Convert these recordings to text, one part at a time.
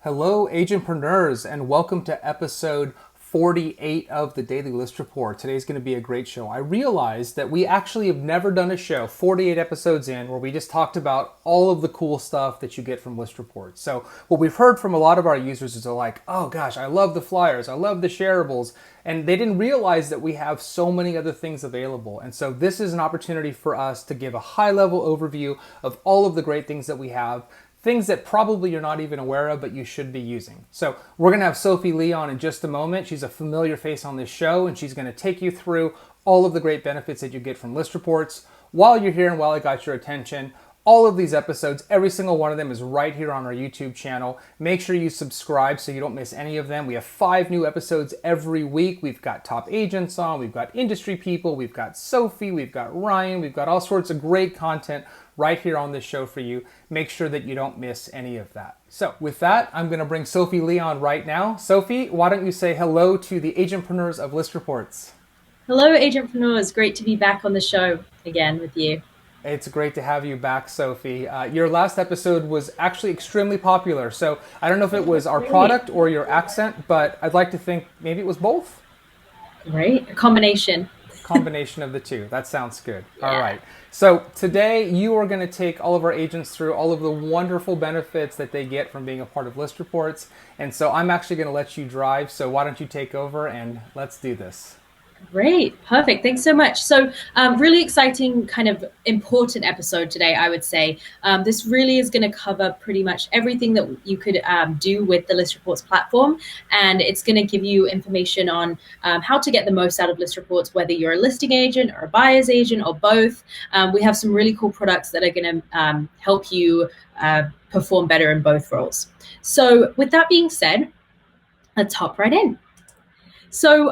Hello, agentpreneurs, and welcome to episode 48 of the Daily List Report. Today's going to be a great show. I realized that we actually have never done a show 48 episodes in where we just talked about all of the cool stuff that you get from List Reports. So what we've heard from a lot of our users is they're like, oh gosh, I love the flyers, I love the shareables, and they didn't realize that we have so many other things available. And so this is an opportunity for us to give a high-level overview of all of the great things that we have, things that probably you're not even aware of, but you should be using. So we're gonna have Sophie Lee on in just a moment. She's a familiar face on this show, and she's gonna take you through all of the great benefits that you get from List Reports. While you're here and while I got your attention, all of these episodes, every single one of them is right here on our YouTube channel. Make sure you subscribe so you don't miss any of them. We have 5 new episodes every week. We've got top agents on, we've got industry people, we've got Sophie, we've got Ryan, we've got all sorts of great content right here on this show for you. Make sure that you don't miss any of that. So with that, I'm gonna bring Sophie Lee on right now. Sophie, why don't you say hello to the agentpreneurs of List Reports? Hello, agentpreneurs. Great to be back on the show again with you. It's great to have you back, Sophie. Your last episode was actually extremely popular. So I don't know if it was our Great. product or your accent, but I'd like to think maybe it was both. Great. A combination. Combination of the two. That sounds good. All Yeah. right. So today you are going to take all of our agents through all of the wonderful benefits that they get from being a part of List Reports. And so I'm actually going to let you drive. So why don't you take over and let's do this. Great. Perfect. Thanks so much. So really exciting, kind of important episode today, I would say. This really is going to cover pretty much everything that you could do with the List Reports platform. And it's going to give you information on how to get the most out of List Reports, whether you're a listing agent or a buyer's agent or both. We have some really cool products that are going to help you perform better in both roles. So with that being said, let's hop right in. So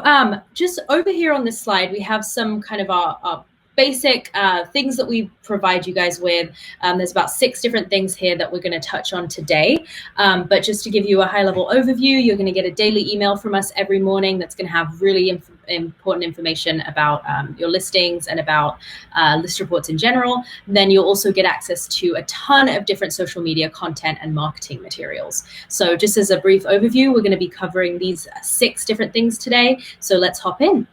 just over here on this slide, we have some kind of our basic things that we provide you guys with. There's about 6 different things here that we're going to touch on today. But just to give you a high-level overview, you're going to get a daily email from us every morning that's going to have really important information about your listings and about List Reports in general. Then you'll also get access to a ton of different social media content and marketing materials. So just as a brief overview, we're going to be covering these 6 different things today. So let's hop in.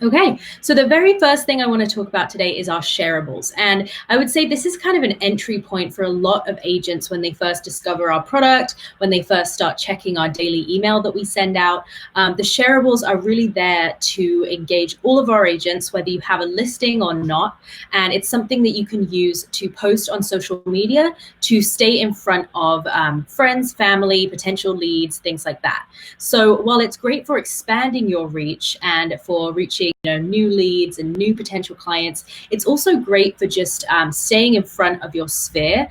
Okay, so the very first thing I want to talk about today is our shareables. And I would say this is kind of an entry point for a lot of agents when they first discover our product, when they first start checking our daily email that we send out. The shareables are really there to engage all of our agents, whether you have a listing or not. And it's something that you can use to post on social media to stay in front of friends, family, potential leads, things like that. So while it's great for expanding your reach and for reaching new leads and new potential clients, it's also great for just staying in front of your sphere,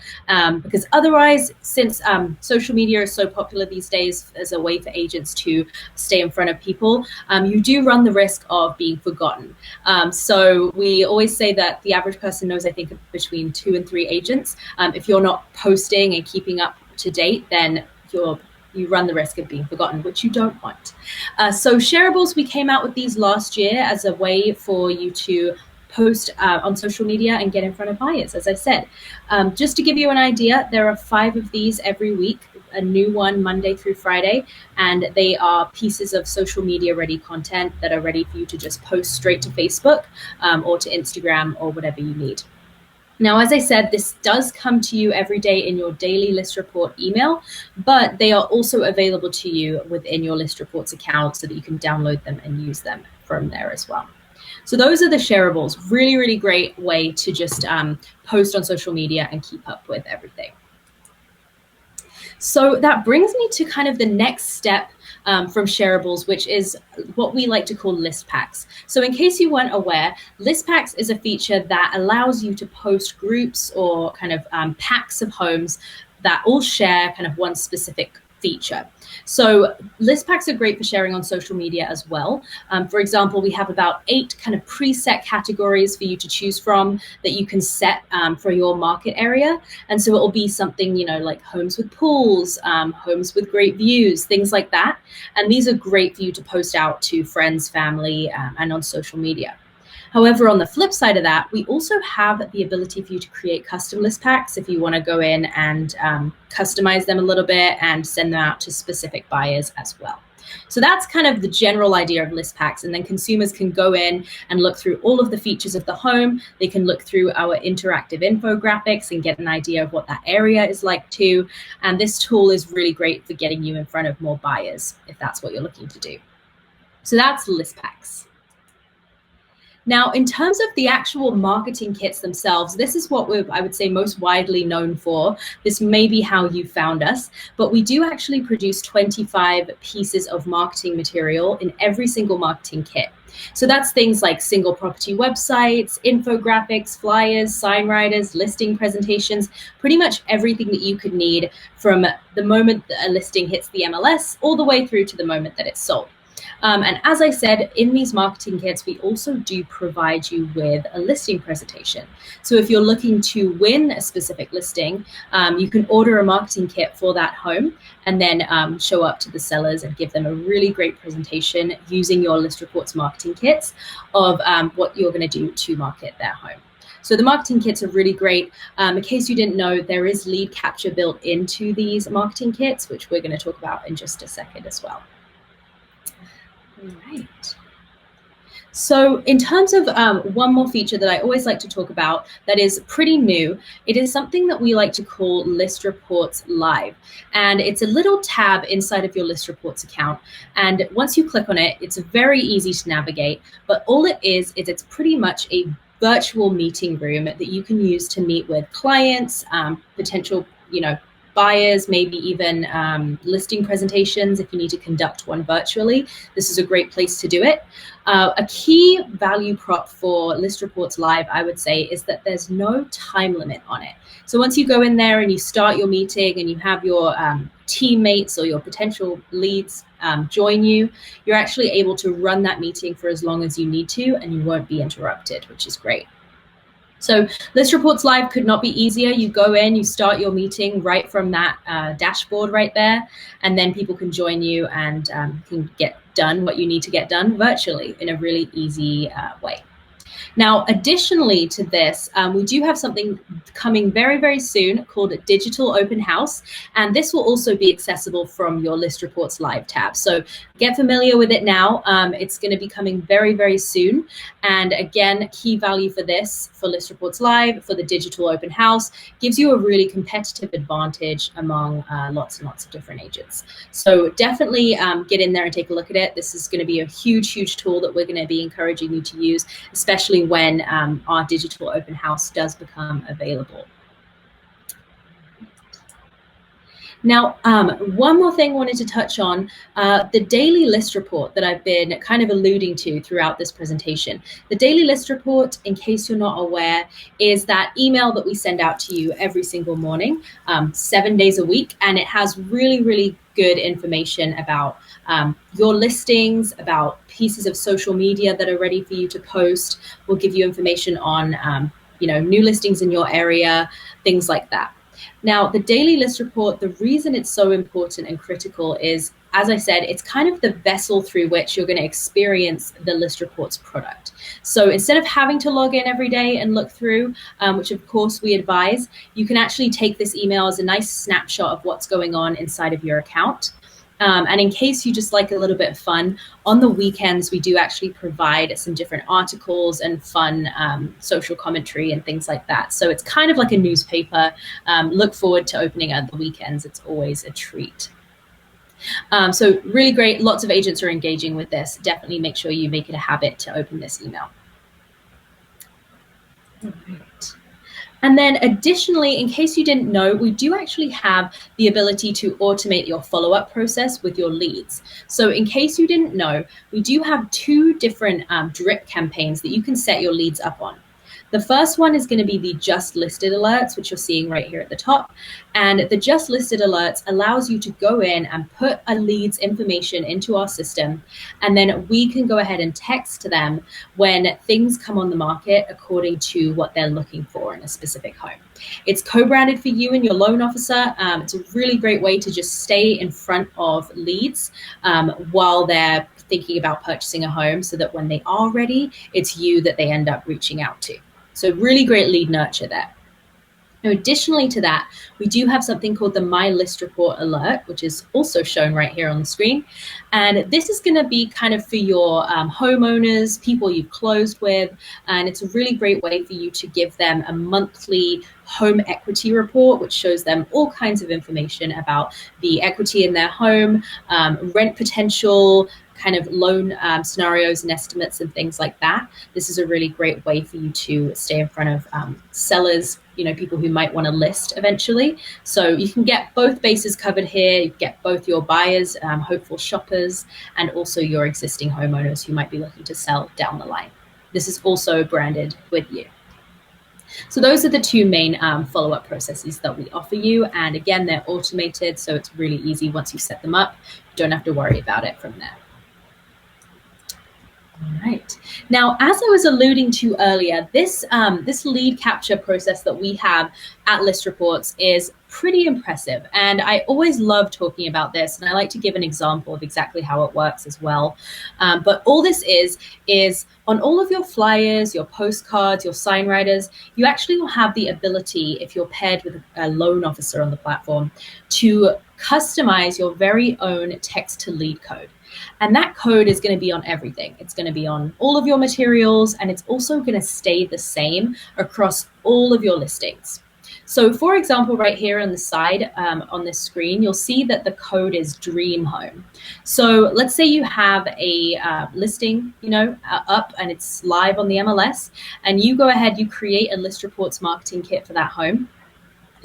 because otherwise, since social media is so popular these days as a way for agents to stay in front of people, you do run the risk of being forgotten. So we always say that the average person knows, I think, between 2 and 3 agents. If you're not posting and keeping up to date, then you run the risk of being forgotten, which you don't want. So shareables, we came out with these last year as a way for you to post on social media and get in front of buyers, as I said. Just to give you an idea, there are 5 of these every week, a new one Monday through Friday, and they are pieces of social media ready content that are ready for you to just post straight to Facebook or to Instagram or whatever you need. Now, as I said, this does come to you every day in your daily List Report email, but they are also available to you within your List Reports account so that you can download them and use them from there as well. So those are the shareables. Really, really great way to just post on social media and keep up with everything. So that brings me to kind of the next step from shareables, which is what we like to call list packs. So in case you weren't aware, list packs is a feature that allows you to post groups or kind of packs of homes that all share kind of one specific feature. So list packs are great for sharing on social media as well. For example, we have about 8 kind of preset categories for you to choose from that you can set for your market area. And so it will be something, like homes with pools, homes with great views, things like that. And these are great for you to post out to friends, family, and on social media. However, on the flip side of that, we also have the ability for you to create custom list packs if you want to go in and customize them a little bit and send them out to specific buyers as well. So that's kind of the general idea of list packs. And then consumers can go in and look through all of the features of the home. They can look through our interactive infographics and get an idea of what that area is like too. And this tool is really great for getting you in front of more buyers if that's what you're looking to do. So that's list packs. Now, in terms of the actual marketing kits themselves, this is what I would say, most widely known for. This may be how you found us, but we do actually produce 25 pieces of marketing material in every single marketing kit. So that's things like single property websites, infographics, flyers, sign riders, listing presentations, pretty much everything that you could need from the moment that a listing hits the MLS all the way through to the moment that it's sold. And as I said, in these marketing kits, we also do provide you with a listing presentation. So if you're looking to win a specific listing, you can order a marketing kit for that home and then show up to the sellers and give them a really great presentation using your ListReports marketing kits of what you're going to do to market their home. So the marketing kits are really great. In case you didn't know, there is lead capture built into these marketing kits, which we're going to talk about in just a second as well. Right. So in terms of one more feature that I always like to talk about that is pretty new, it is something that we like to call ListReports Live. And it's a little tab inside of your ListReports account. And once you click on it, it's very easy to navigate. But all it is it's pretty much a virtual meeting room that you can use to meet with clients, potential, buyers, maybe even listing presentations if you need to conduct one virtually. This is a great place to do it. A key value prop for ListReports Live, I would say, is that there's no time limit on it. So once you go in there and you start your meeting and you have your teammates or your potential leads join you, you're actually able to run that meeting for as long as you need to and you won't be interrupted, which is great. So ListReports Live could not be easier. You go in, you start your meeting right from that dashboard right there, and then people can join you and can get done what you need to get done virtually in a really easy way. Now, additionally to this, we do have something coming very, very soon called Digital Open House, and this will also be accessible from your ListReports Live tab. So get familiar with it now. It's going to be coming very, very soon. And again, key value for this, for ListReports Live, for the Digital Open House, gives you a really competitive advantage among lots and lots of different agents. So definitely get in there and take a look at it. This is going to be a huge, huge tool that we're going to be encouraging you to use, especially when our digital open house does become available. Now, one more thing I wanted to touch on, the daily list report that I've been kind of alluding to throughout this presentation. The daily list report, in case you're not aware, is that email that we send out to you every single morning, 7 days a week, and it has really, really good information about your listings, about pieces of social media that are ready for you to post. We'll give you information on new listings in your area, things like that. Now, the daily list report, the reason it's so important and critical is, as I said, it's kind of the vessel through which you're going to experience the ListReports product. So instead of having to log in every day and look through, which of course we advise, you can actually take this email as a nice snapshot of what's going on inside of your account. And in case you just like a little bit of fun, on the weekends, we do actually provide some different articles and fun social commentary and things like that. So it's kind of like a newspaper. Look forward to opening it at the weekends. It's always a treat. So really great. Lots of agents are engaging with this. Definitely make sure you make it a habit to open this email. All right. And then additionally, in case you didn't know, we do actually have the ability to automate your follow-up process with your leads. So in case you didn't know, we do have two different drip campaigns that you can set your leads up on. The first one is going to be the just listed alerts, which you're seeing right here at the top. And the just listed alerts allows you to go in and put a lead's information into our system. And then we can go ahead and text them when things come on the market according to what they're looking for in a specific home. It's co-branded for you and your loan officer. It's a really great way to just stay in front of leads while they're thinking about purchasing a home, so that when they are ready, it's you that they end up reaching out to. So really great lead nurture there. Now, additionally to that, we do have something called the My List Report alert, which is also shown right here on the screen. And this is going to be kind of for your homeowners, people you've closed with. And it's a really great way for you to give them a monthly home equity report, which shows them all kinds of information about the equity in their home, rent potential, kind of loan scenarios and estimates and things like that. This is a really great way for you to stay in front of sellers, people who might want to list eventually. So you can get both bases covered here. You get both your buyers, hopeful shoppers, and also your existing homeowners who might be looking to sell down the line. This is also branded with you. So those are the two main follow-up processes that we offer you. And again, they're automated, so it's really easy once you set them up. You don't have to worry about it from there. All right. Now, as I was alluding to earlier, this lead capture process that we have at ListReports is pretty impressive. And I always love talking about this, and I like to give an example of exactly how it works as well. But all this is on all of your flyers, your postcards, your sign writers, you actually will have the ability, if you're paired with a loan officer on the platform, to customize your very own text to lead code. And that code is going to be on everything. It's going to be on all of your materials, and it's also going to stay the same across all of your listings. So for example, right here on the side on this screen, you'll see that the code is Dream Home. So let's say you have a listing, up and it's live on the MLS, and you go ahead, you create a ListReports marketing kit for that home.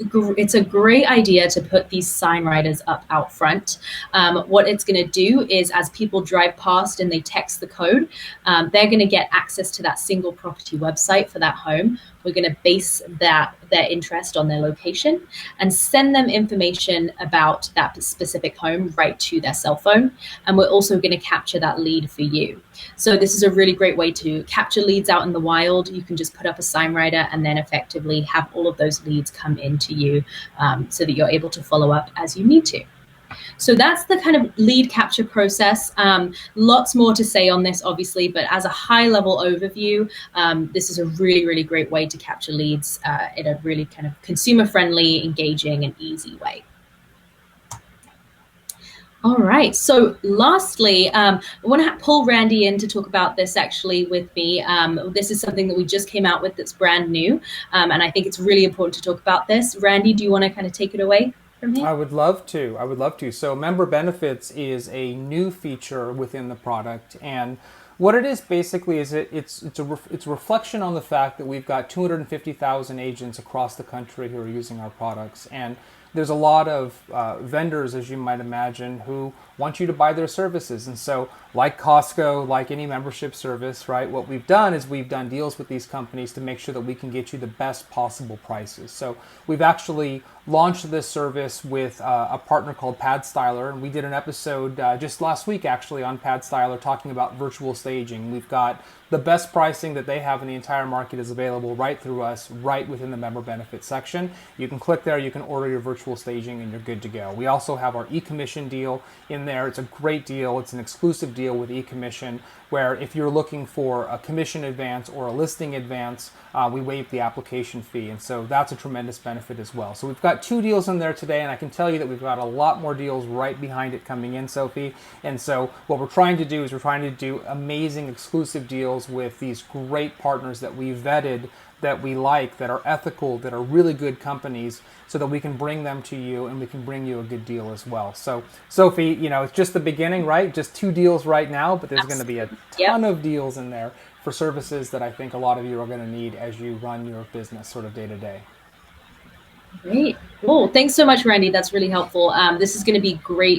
It's a great idea to put these sign writers up out front. What it's going to do is, as people drive past and they text the code, they're going to get access to that single property website for that home. We're going to base their interest on their location and send them information about that specific home right to their cell phone. And we're also going to capture that lead for you. So this is a really great way to capture leads out in the wild. You can just put up a sign writer and then effectively have all of those leads come into you so that you're able to follow up as you need to. So that's the kind of lead capture process. Lots more to say on this, obviously, but as a high-level overview, this is a really, really great way to capture leads in a really kind of consumer-friendly, engaging, and easy way. All right. So lastly, I want to pull Randy in to talk about this actually with me. This is something that we just came out with that's brand new, and I think it's really important to talk about this. Randy, do you want to kind of take it away? I would love to. So member benefits is a new feature within the product, and what it is basically is it's a reflection on the fact that we've got 250,000 agents across the country who are using our products, and there's a lot of vendors, as you might imagine, who want you to buy their services. And so like Costco, like any membership service, right, what we've done is we've done deals with these companies to make sure that we can get you the best possible prices. So we've actually launched this service with a partner called Pad Styler, and we did an episode just last week actually on Pad Styler talking about virtual staging. We've got the best pricing that they have in the entire market is available right through us, right within the member benefits section. You can click there, you can order your virtual staging, and you're good to go. We also have our e-commission deal in there. It's a great deal. It's an exclusive deal with e-commission, where if you're looking for a commission advance or a listing advance, we waive the application fee. And so that's a tremendous benefit as well. So we've got two deals in there today, and I can tell you that we've got a lot more deals right behind it coming in, Sophie. And so what we're trying to do is we're trying to do amazing exclusive deals with these great partners that we vetted, that we like, that are ethical, that are really good companies, so that we can bring them to you and we can bring you a good deal as well. So Sophie, it's just the beginning, right? Just two deals right now, but there's going to be a ton of deals in there for services that I think a lot of you are going to need as you run your business sort of day to day. Great. Cool. Thanks so much, Randy. That's really helpful. This is going to be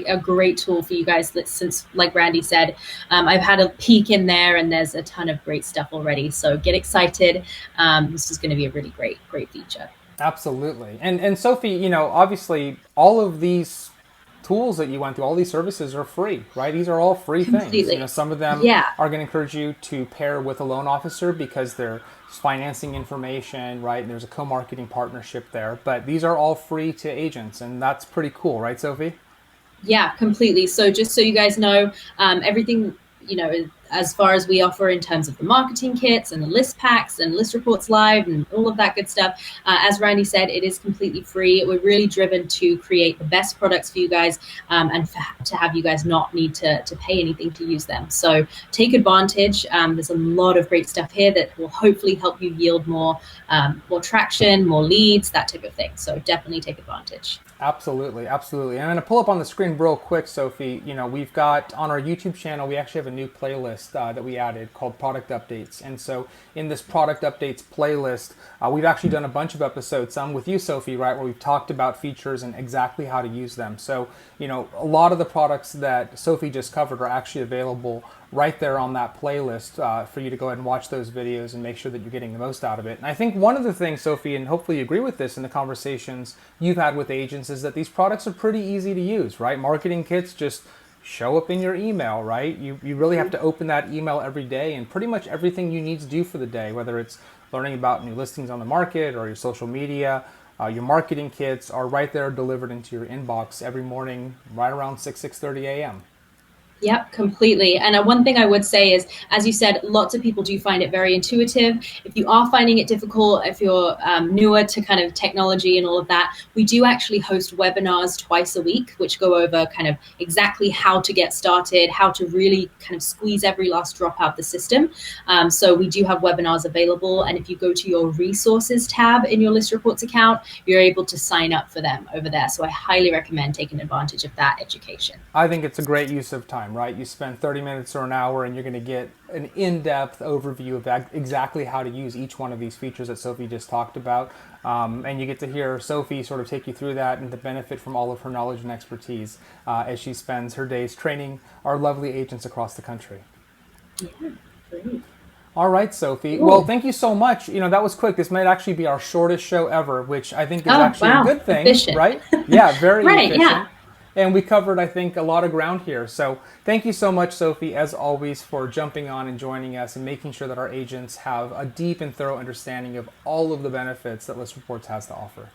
a great tool for you guys. That since, like Randy said, I've had a peek in there, and there's a ton of great stuff already. So get excited. This is going to be a really great feature. Absolutely. And Sophie, obviously all of these tools that you went through, all these services are free, right? These are all free things. Completely. Some of them Yeah. are going to encourage you to pair with a loan officer because there's financing information, right? And there's a co-marketing partnership there. But these are all free to agents, and that's pretty cool, right, Sophie? Yeah, completely. So just so you guys know, everything, as far as we offer in terms of the marketing kits and the list packs and list reports live and all of that good stuff, as Randy said, it is completely free. We're really driven to create the best products for you guys, and to have you guys not need to pay anything to use them. So take advantage. There's a lot of great stuff here that will hopefully help you yield more traction, more leads, that type of thing. So definitely take advantage. Absolutely, absolutely. And I'm going to pull up on the screen real quick, Sophie. We've got on our YouTube channel, we actually have a new playlist that we added called Product Updates. And so in this Product Updates playlist, we've actually done a bunch of episodes, some with you, Sophie, right, where we've talked about features and exactly how to use them. So, a lot of the products that Sophie just covered are actually available right there on that playlist for you to go ahead and watch those videos and make sure that you're getting the most out of it. And I think one of the things, Sophie, and hopefully you agree with this in the conversations you've had with agents, is that these products are pretty easy to use, right? Marketing kits just show up in your email, right? You really have to open that email every day, and pretty much everything you need to do for the day, whether it's learning about new listings on the market or your social media, your marketing kits are right there delivered into your inbox every morning right around 6:30 a.m. Yep, completely. And one thing I would say is, as you said, lots of people do find it very intuitive. If you are finding it difficult, if you're newer to kind of technology and all of that, we do actually host webinars twice a week, which go over kind of exactly how to get started, how to really kind of squeeze every last drop out the system. So we do have webinars available. And if you go to your resources tab in your List Reports account, you're able to sign up for them over there. So I highly recommend taking advantage of that education. I think it's a great use of time, right? You spend 30 minutes or an hour and you're going to get an in-depth overview of exactly how to use each one of these features that Sophie just talked about. And you get to hear Sophie sort of take you through that and to benefit from all of her knowledge and expertise as she spends her days training our lovely agents across the country. Yeah, great. All right, Sophie. Cool. Well, thank you so much. That was quick. This might actually be our shortest show ever, which I think is Oh, actually a wow. good thing, Efficient. right? Yeah, very Right, efficient. yeah. And we covered, I think, a lot of ground here. So thank you so much, Sophie, as always, for jumping on and joining us and making sure that our agents have a deep and thorough understanding of all of the benefits that List Reports has to offer.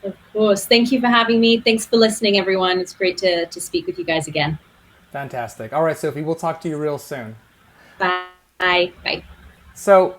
Of course. Thank you for having me. Thanks for listening, everyone. It's great to speak with you guys again. Fantastic. All right, Sophie, we'll talk to you real soon. Bye. Bye. So,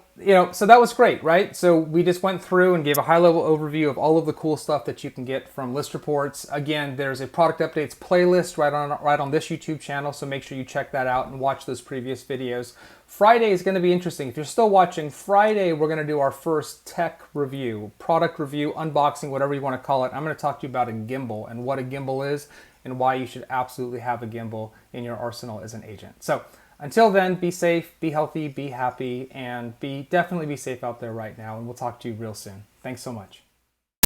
so that was great, right? So we just went through and gave a high-level overview of all of the cool stuff that you can get from List Reports. Again, there's a product updates playlist right on this YouTube channel, so make sure you check that out and watch those previous videos. Friday is going to be interesting. If you're still watching, Friday we're going to do our first tech review, product review, unboxing, whatever you want to call it. I'm going to talk to you about a gimbal and what a gimbal is and why you should absolutely have a gimbal in your arsenal as an agent. So until then, be safe, be healthy, be happy, and definitely be safe out there right now. And we'll talk to you real soon. Thanks so much.